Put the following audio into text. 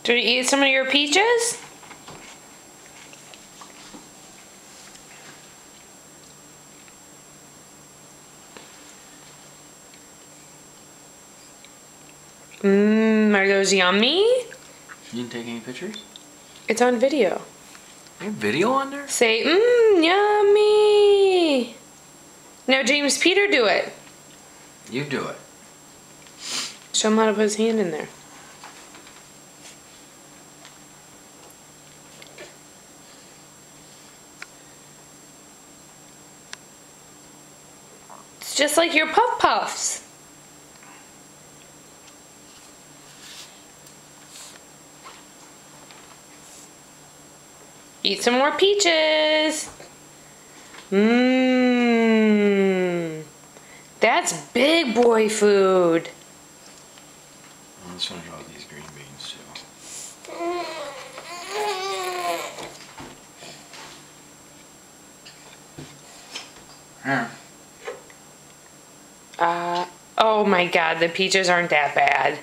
Do we eat some of your peaches? Are those yummy? You didn't take any pictures? It's on video. You have video on there? Say, yummy. Now James Peter, do it. You do it. Show him how to put his hand in there. It's just like your Puff Puffs. Eat some more peaches. That's big boy food. Let's finish off these green beans too. Here. Oh my God, the peaches aren't that bad.